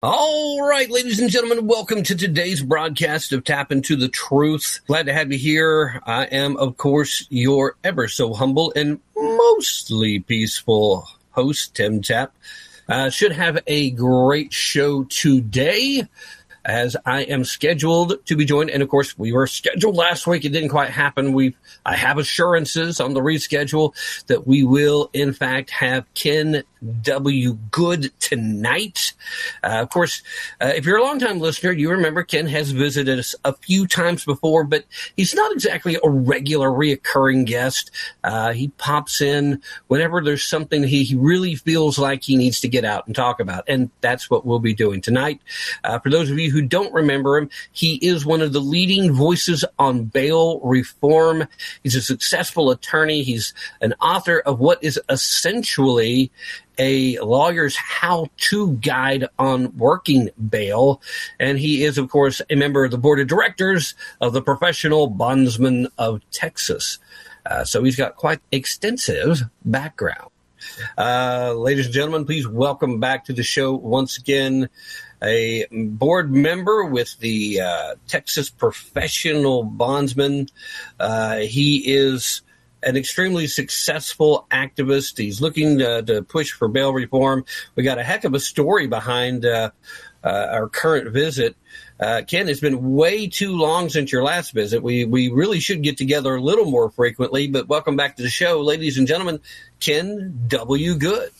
All right, ladies and gentlemen, welcome to today's broadcast of Tapp into the Truth. Glad to have you here. I am, of course, your ever so humble and mostly peaceful host, Tim Tapp. Should have a great show today, as I am scheduled to be joined. And, of course, we were scheduled last week. It didn't quite happen. I have assurances on the reschedule that we will, in fact, have Ken W. Good tonight. Of course, if you're a longtime listener, you remember Ken has visited us a few times before, but he's not exactly a regular reoccurring guest. He pops in whenever there's something he really feels like he needs to get out and talk about, and that's what we'll be doing tonight. For those of you who don't remember him, he is one of the leading voices on bail reform. He's a successful attorney. He's an author of what is essentially a lawyer's how-to guide on working bail. And he is, of course, a member of the board of directors of the Professional Bondsmen of Texas. So he's got quite extensive background. Ladies and gentlemen, please welcome back to the show once again a board member with the Texas Professional Bondsmen. He is an extremely successful activist. He's looking to push for bail reform. We got a heck of a story behind our current visit. Ken, it's been way too long since your last visit. We really should get together a little more frequently, but welcome back to the show, ladies and gentlemen, Ken W. Good.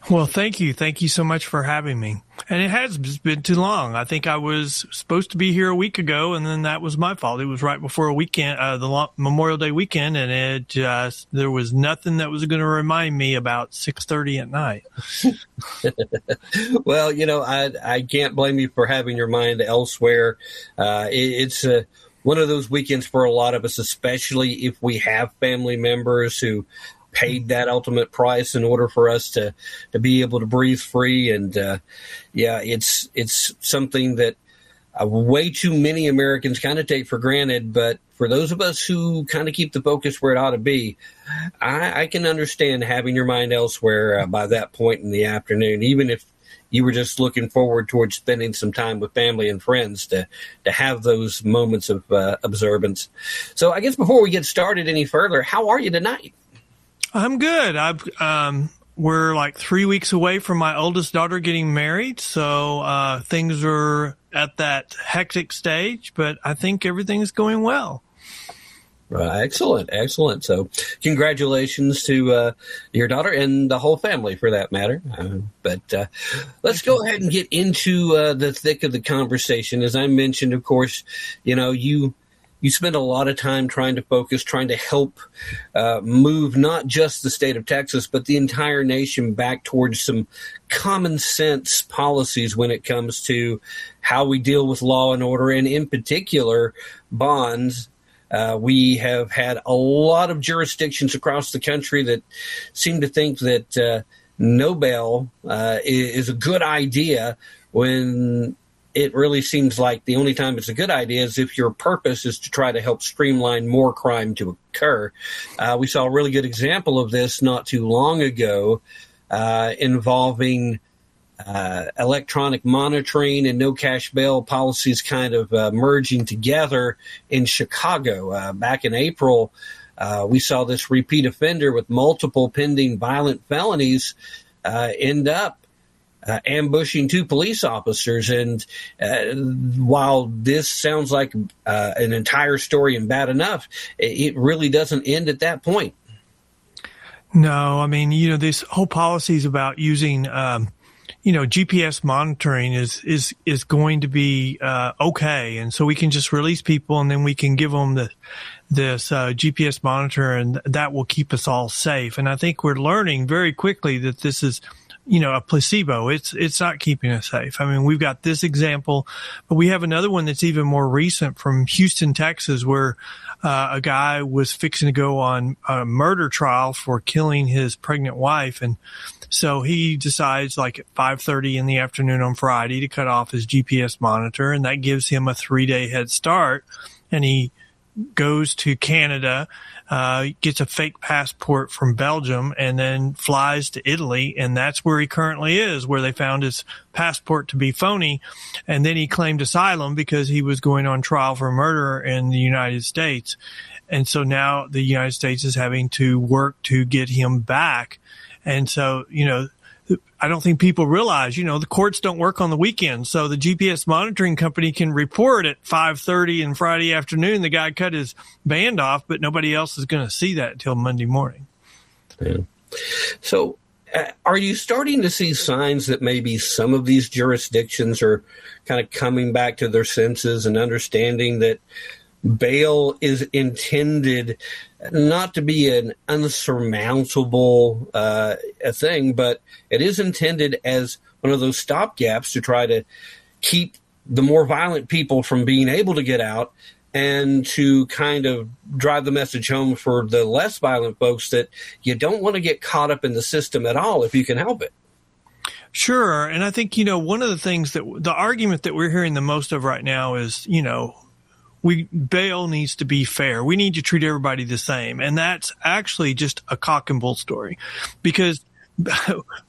Well, thank you. Thank you so much for having me. And it has been too long. I think I was supposed to be here a week ago, and then that was my fault. It was right before a weekend, Memorial Day weekend, and there was nothing that was going to remind me about 6:30 at night. Well, I can't blame you for having your mind elsewhere. It's one of those weekends for a lot of us, especially if we have family members who paid that ultimate price in order for us to be able to breathe free. And it's something that way too many Americans kind of take for granted. But for those of us who kind of keep the focus where it ought to be, I can understand having your mind elsewhere by that point in the afternoon, even if you were just looking forward towards spending some time with family and friends to have those moments of observance. So I guess before we get started any further, how are you tonight? I'm good. We're like 3 weeks away from my oldest daughter getting married, so things are at that hectic stage, but I think everything's going well. Excellent. So congratulations to your daughter and the whole family, for that matter. But let's go ahead and get into the thick of the conversation. As I mentioned, of course, you spend a lot of time trying to help move not just the state of Texas, but the entire nation back towards some common sense policies when it comes to how we deal with law and order, and in particular, bonds. We have had a lot of jurisdictions across the country that seem to think that no bail is a good idea, when it really seems like the only time it's a good idea is if your purpose is to try to help streamline more crime to occur. We saw a really good example of this not too long ago involving electronic monitoring and no cash bail policies kind of merging together in Chicago. Back in April, we saw this repeat offender with multiple pending violent felonies end up ambushing two police officers. And while this sounds like an entire story and bad enough, it really doesn't end at that point. No, I mean, this whole policy is about using, GPS monitoring is going to be okay. And so we can just release people, and then we can give them this GPS monitor, and that will keep us all safe. And I think we're learning very quickly that this is a placebo. It's not keeping us safe. I mean, we've got this example, but we have another one that's even more recent from Houston, Texas, where a guy was fixing to go on a murder trial for killing his pregnant wife. And so he decides, like at 5:30 in the afternoon on Friday, to cut off his GPS monitor, and that gives him a 3-day head start. And he goes to Canada, gets a fake passport from Belgium, and then flies to Italy. And that's where he currently is, where they found his passport to be phony. And then he claimed asylum because he was going on trial for murder in the United States. And so now the United States is having to work to get him back. And so, I don't think people realize, the courts don't work on the weekend. So the GPS monitoring company can report at 5:30 and Friday afternoon the guy cut his band off, but nobody else is going to see that until Monday morning. Yeah. So are you starting to see signs that maybe some of these jurisdictions are kind of coming back to their senses and understanding that bail is intended not to be an unsurmountable thing, but it is intended as one of those stopgaps to try to keep the more violent people from being able to get out and to kind of drive the message home for the less violent folks that you don't want to get caught up in the system at all if you can help it. Sure. And I think, one of the things that the argument that we're hearing the most of right now is, bail needs to be fair. We need to treat everybody the same. And that's actually just a cock and bull story, because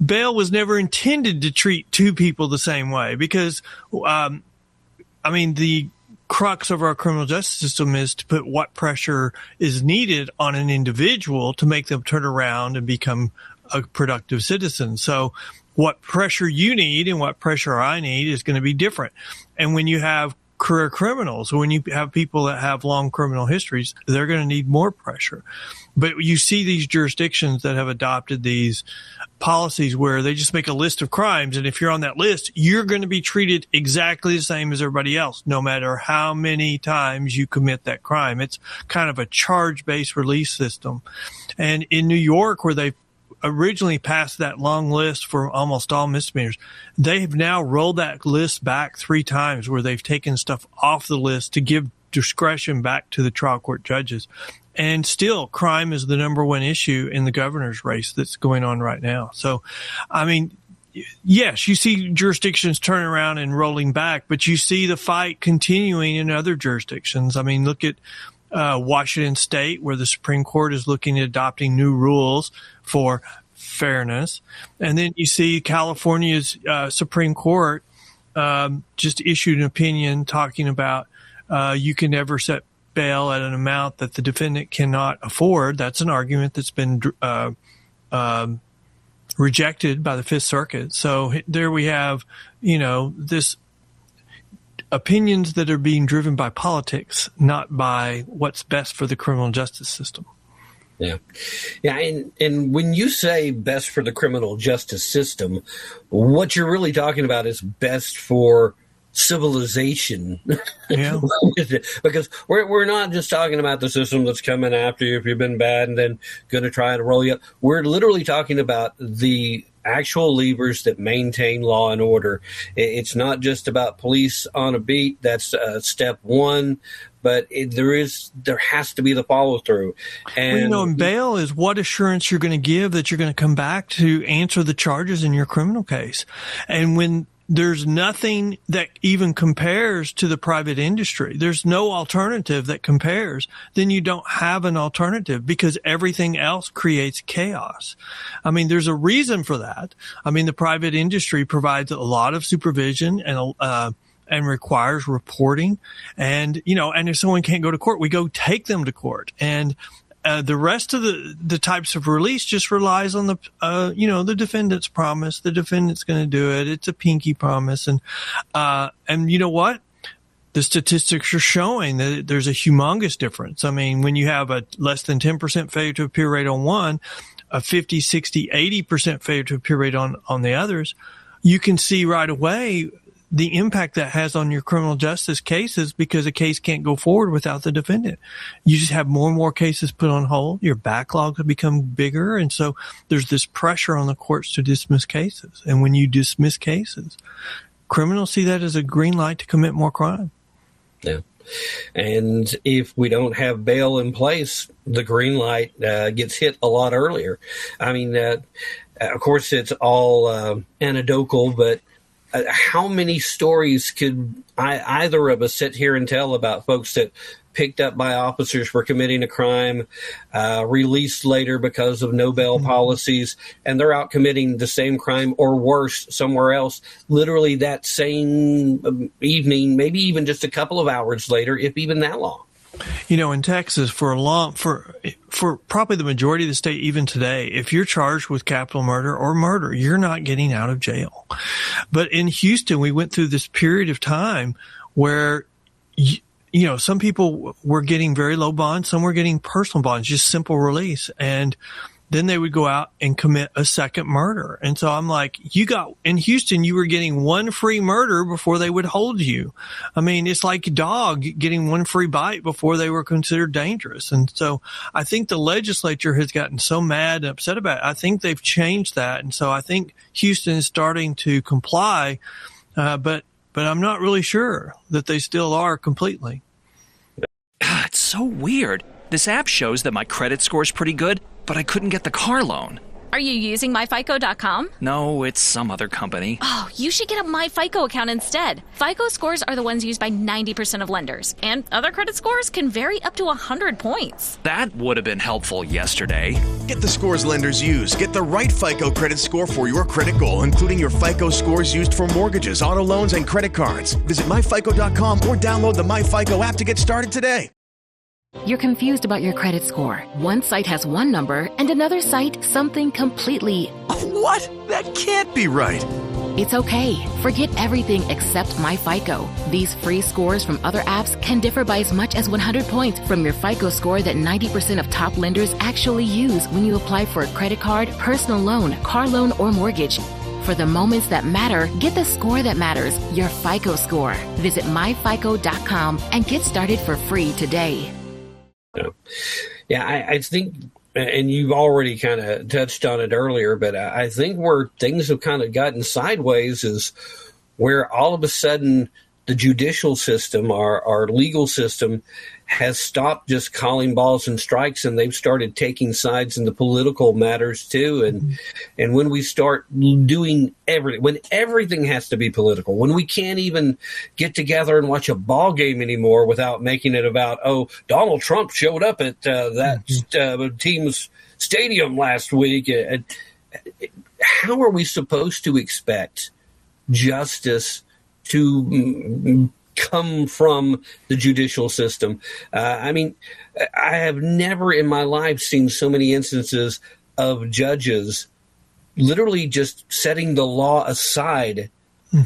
bail was never intended to treat two people the same way, because, the crux of our criminal justice system is to put what pressure is needed on an individual to make them turn around and become a productive citizen. So what pressure you need and what pressure I need is going to be different. And when you have career criminals, or when you have people that have long criminal histories, they're going to need more pressure. But you see these jurisdictions that have adopted these policies where they just make a list of crimes, and if you're on that list, you're going to be treated exactly the same as everybody else, no matter how many times you commit that crime. It's kind of a charge-based release system. And in New York, where they originally passed that long list for almost all misdemeanors, they have now rolled that list back 3 times, where they've taken stuff off the list to give discretion back to the trial court judges. And still, crime is the number one issue in the governor's race that's going on right now. So, yes, you see jurisdictions turning around and rolling back, but you see the fight continuing in other jurisdictions. Look at Washington State, where the Supreme Court is looking at adopting new rules for fairness. And then you see California's Supreme Court just issued an opinion talking about you can never set bail at an amount that the defendant cannot afford. That's an argument that's been rejected by the Fifth Circuit. So there we have, this opinions that are being driven by politics, not by what's best for the criminal justice system. Yeah. And when you say best for the criminal justice system, what you're really talking about is best for civilization. Yeah. Because we're not just talking about the system that's coming after you if you've been bad and then going to try to roll you up. We're literally talking about the actual levers that maintain law and order. It's not just about police on a beat. That's step one. But there has to be the follow through. And bail is what assurance you're going to give that you're going to come back to answer the charges in your criminal case. And when there's nothing that even compares to the private industry, there's no alternative that compares, then you don't have an alternative, because everything else creates chaos. There's a reason for that. The private industry provides a lot of supervision and requires reporting. And if someone can't go to court, we go take them to court. And the rest of the types of release just relies on the defendant's promise. The defendant's going to do it. It's a pinky promise. And you know what? The statistics are showing that there's a humongous difference. When you have a less than 10% failure to appear rate on one, a 50, 60, 80% failure to appear rate on the others, you can see right away the impact that has on your criminal justice cases, because a case can't go forward without the defendant. You just have more and more cases put on hold. Your backlog will become bigger. And so there's this pressure on the courts to dismiss cases. And when you dismiss cases, criminals see that as a green light to commit more crime. Yeah. And if we don't have bail in place, the green light gets hit a lot earlier. Of course, it's all anecdotal, but how many stories could either of us sit here and tell about folks that picked up by officers for committing a crime, released later because of no bail policies, and they're out committing the same crime or worse somewhere else, literally that same evening, maybe even just a couple of hours later, if even that long. In Texas, for probably the majority of the state, even today, if you're charged with capital murder or murder, you're not getting out of jail. But in Houston, we went through this period of time where, some people were getting very low bonds, some were getting personal bonds, just simple release. And then they would go out and commit a second murder. And so I'm like, in Houston, you were getting one free murder before they would hold you. I mean, it's like a dog getting one free bite before they were considered dangerous. And so I think the legislature has gotten so mad and upset about it. I think they've changed that. And so I think Houston is starting to comply, but I'm not really sure that they still are completely. It's so weird. This app shows that my credit score is pretty good, but I couldn't get the car loan. Are you using myfico.com? No, it's some other company. Oh, you should get a MyFICO account instead. FICO scores are the ones used by 90% of lenders, and other credit scores can vary up to 100 points. That would have been helpful yesterday. Get the scores lenders use. Get the right FICO credit score for your credit goal, including your FICO scores used for mortgages, auto loans, and credit cards. Visit myfico.com or download the MyFICO app to get started today. You're confused about your credit score. One site has one number and another site something completely. What? That can't be right. It's okay. Forget everything except MyFICO. These free scores from other apps can differ by as much as 100 points from your FICO score that 90% of top lenders actually use when you apply for a credit card, personal loan, car loan, or mortgage. For the moments that matter, get the score that matters, your FICO score. Visit myfico.com and get started for free today. Yeah, I think, and you've already kind of touched on it earlier, but I think where things have kind of gotten sideways is where all of a sudden the judicial system, our legal system, has stopped just calling balls and strikes, and they've started taking sides in the political matters too. And when we start doing everything, when everything has to be political, when we can't even get together and watch a ball game anymore without making it about, Donald Trump showed up at that team's stadium last week. How are we supposed to expect justice to come from the judicial system? I mean, I have never in my life seen so many instances of judges literally just setting the law aside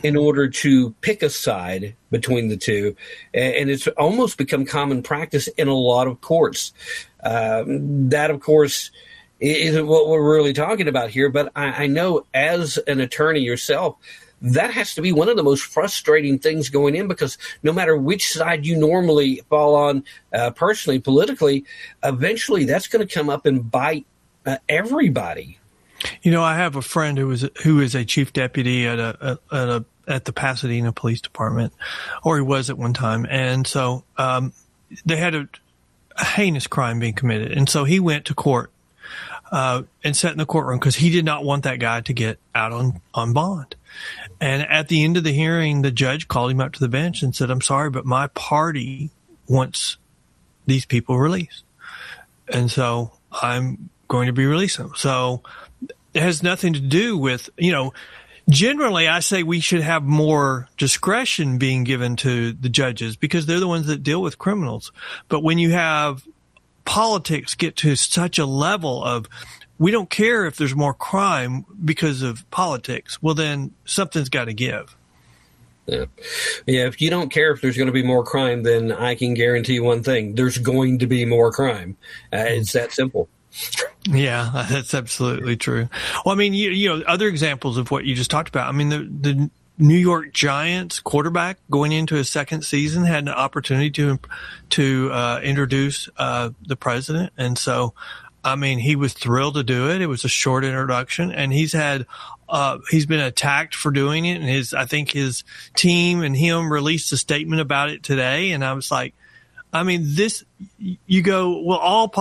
in order to pick a side between the two. And it's almost become common practice in a lot of courts. That, of course, isn't what we're really talking about here. But I know as an attorney yourself, that has to be one of the most frustrating things going in, because no matter which side you normally fall on personally, politically, eventually that's going to come up and bite everybody. I have a friend who is a chief deputy at the Pasadena Police Department, or he was at one time. And so they had a heinous crime being committed. And so he went to court and sat in the courtroom because he did not want that guy to get out on bond. And at the end of the hearing, the judge called him up to the bench and said, "I'm sorry, but my party wants these people released. And so I'm going to be releasing them." So it has nothing to do with, generally I say we should have more discretion being given to the judges because they're the ones that deal with criminals. But when you have politics get to such a level of, we don't care if there's more crime because of politics, well, then something's got to give. Yeah. If you don't care if there's going to be more crime, then I can guarantee one thing: there's going to be more crime. It's that simple. Yeah, that's absolutely true. Well, I mean, other examples of what you just talked about. I mean, the New York Giants quarterback going into his second season had an opportunity to introduce the president, and so, I mean, he was thrilled to do it. It was a short introduction, and he's been attacked for doing it. And I think his team and him released a statement about it today. And I was like, I mean, you go, well,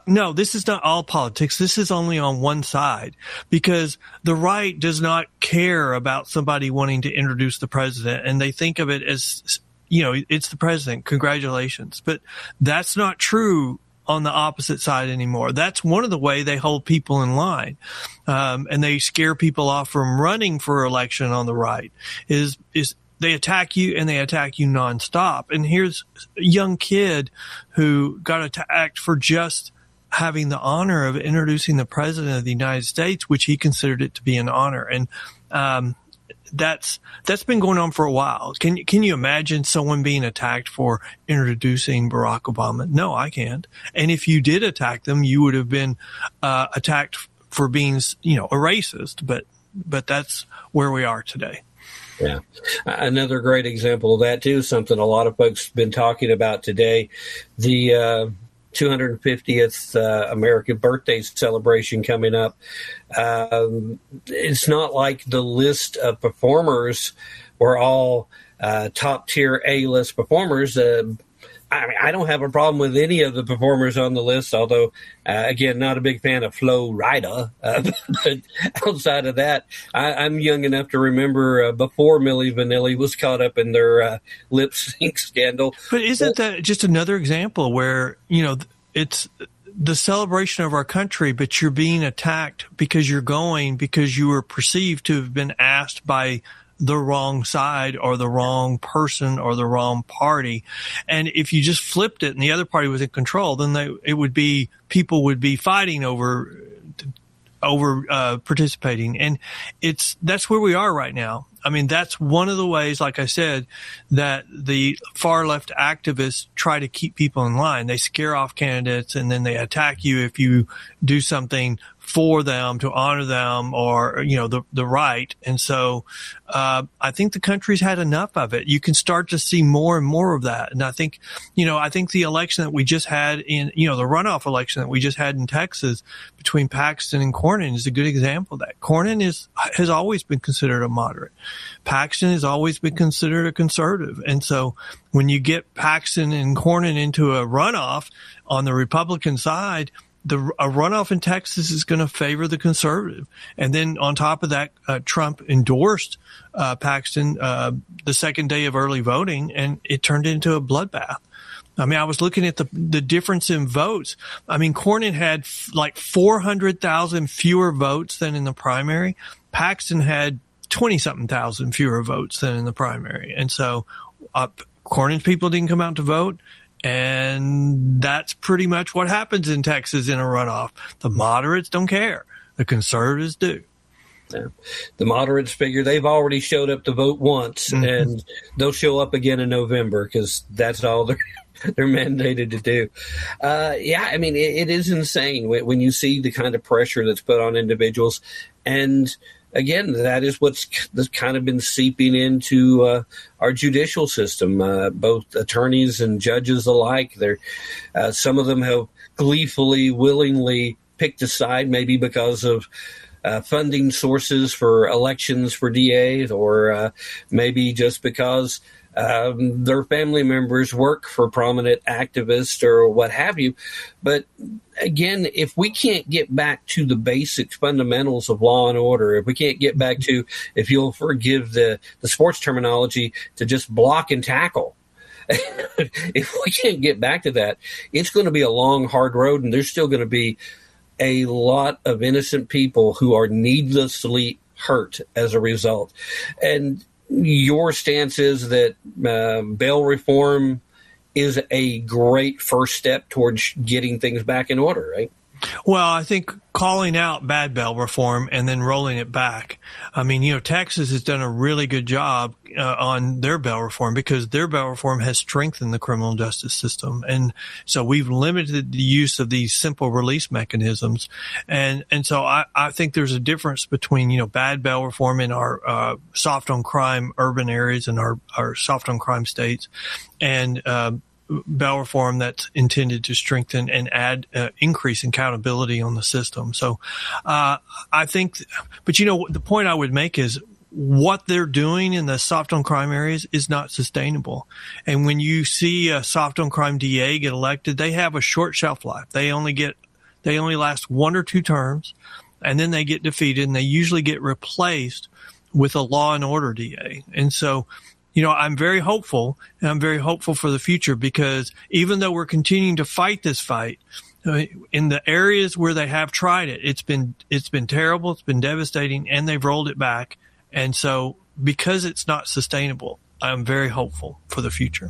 no, this is not all politics. This is only on one side, because the right does not care about somebody wanting to introduce the president. And they think of it as, it's the president. Congratulations. But that's not true on the opposite side anymore. That's one of the way they hold people in line. And they scare people off from running for election on the right is they attack you and they attack you nonstop. And here's a young kid who got attacked for just having the honor of introducing the president of the United States, which he considered it to be an honor. And, that's been going on for a while. Can you imagine someone being attacked for introducing Barack Obama? No, I can't. And if you did attack them, you would have been attacked for being, a racist. But that's where we are today. Yeah. Another great example of that too, something a lot of folks have been talking about today, the 250th American birthday celebration coming up. It's not like the list of performers were all top tier A-list performers. I don't have a problem with any of the performers on the list, although, again, not a big fan of Flo Rida. But outside of that, I'm young enough to remember before Milli Vanilli was caught up in their lip sync scandal. But isn't that just another example where, it's the celebration of our country, but you're being attacked because you were perceived to have been asked by the wrong side or the wrong person or the wrong party. And if you just flipped it and the other party was in control, then people would be fighting over participating. And that's where we are right now. I mean, that's one of the ways, like I said, that the far left activists try to keep people in line. They scare off candidates and then they attack you if you do something for them to honor them or, the right. And so, I think the country's had enough of it. You can start to see more and more of that. And I think the election that we just had the runoff election that we just had in Texas between Paxton and Cornyn is a good example of that. Cornyn has always been considered a moderate. Paxton has always been considered a conservative. And so when you get Paxton and Cornyn into a runoff on the Republican side, a runoff in Texas is going to favor the conservative. And then on top of that, Trump endorsed Paxton the second day of early voting, and it turned into a bloodbath. I mean, I was looking at the difference in votes. I mean, Cornyn had like 400,000 fewer votes than in the primary. Paxton had 20-something thousand fewer votes than in the primary. And so Cornyn's people didn't come out to vote. And that's pretty much what happens in Texas in a runoff. The moderates don't care. The conservatives do. Yeah. The moderates figure they've already showed up to vote once, and they'll show up again in November because that's all they're mandated to do. I mean, it is insane when you see the kind of pressure that's put on individuals. And again, that is that's kind of been seeping into our judicial system, both attorneys and judges alike. Some of them have gleefully, willingly picked a side, maybe because of funding sources for elections for DAs, or maybe just because their family members work for prominent activists or what have you. But again, if we can't get back to the basic fundamentals of law and order, if we can't get back to, if you'll forgive the sports terminology, to just block and tackle, if we can't get back to that, it's going to be a long, hard road, and there's still going to be a lot of innocent people who are needlessly hurt as a result. And your stance is that bail reform is a great first step towards getting things back in order, right? Well, I think calling out bad bail reform and then rolling it back. I mean, Texas has done a really good job on their bail reform because their bail reform has strengthened the criminal justice system. And so we've limited the use of these simple release mechanisms. And so I think there's a difference between, bad bail reform in our soft on crime urban areas and our soft on crime states and bail reform that's intended to strengthen and add increase in accountability on the system. So I think, but the point I would make is what they're doing in the soft on crime areas is not sustainable. And when you see a soft on crime DA get elected, they have a short shelf life. They only last 1 or 2 terms, and then they get defeated, and they usually get replaced with a law and order DA. And so I'm very hopeful, and I'm very hopeful for the future, because even though we're continuing to fight this fight, in the areas where they have tried it, it's been terrible, it's been devastating, and they've rolled it back. And so because it's not sustainable, I'm very hopeful for the future.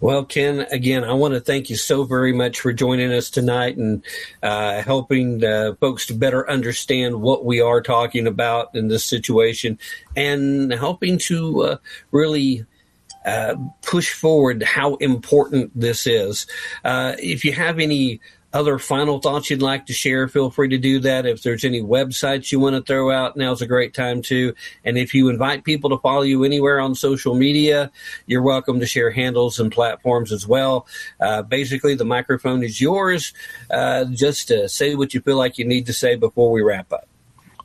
Well, Ken, again, I want to thank you so very much for joining us tonight and helping folks to better understand what we are talking about in this situation, and helping to really push forward how important this is. If you have any other final thoughts you'd like to share, feel free to do that. If there's any websites you want to throw out, now's a great time too. And if you invite people to follow you anywhere on social media, you're welcome to share handles and platforms as well. Basically, the microphone is yours. Just to say what you feel like you need to say before we wrap up.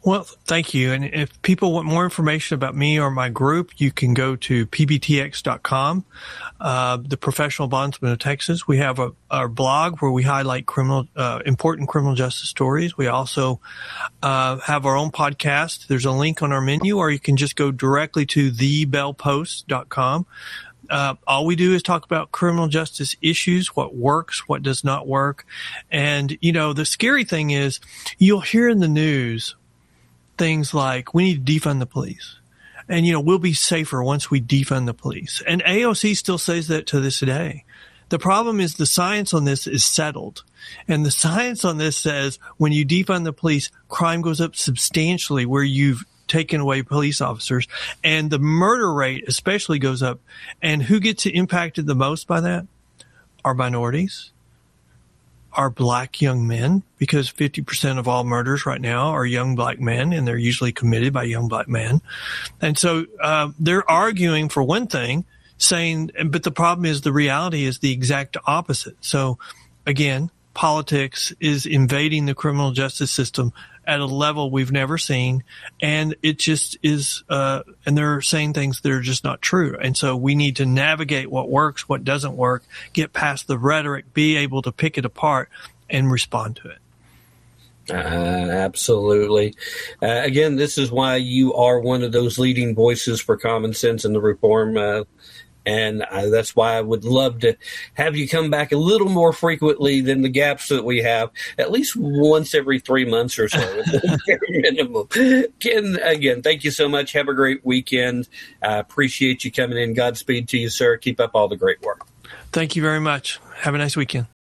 Well, thank you. And if people want more information about me or my group, you can go to pbtx.com, the Professional Bondsmen of Texas. We have our blog where we highlight important criminal justice stories. We also have our own podcast. There's a link on our menu, or you can just go directly to thebellpost.com. All we do is talk about criminal justice issues, what works, what does not work. And, the scary thing is you'll hear in the news things like, we need to defund the police. And, we'll be safer once we defund the police. And AOC still says that to this day. The problem is the science on this is settled. And the science on this says when you defund the police, crime goes up substantially where you've taken away police officers. And the murder rate especially goes up. And who gets impacted the most by that? Our minorities, are Black young men, because 50% of all murders right now are young Black men, and they're usually committed by young Black men. And so they're arguing for one thing, but the problem is the reality is the exact opposite. So again, politics is invading the criminal justice system at a level we've never seen, and it just is, and they're saying things that are just not true. And so we need to navigate what works, what doesn't work, get past the rhetoric, be able to pick it apart and respond to it. Absolutely. Again, this is why you are one of those leading voices for common sense and the reform. And that's why I would love to have you come back a little more frequently than the gaps that we have, at least once every 3 months or so, minimum. Ken, again, thank you so much. Have a great weekend. I appreciate you coming in. Godspeed to you, sir. Keep up all the great work. Thank you very much. Have a nice weekend.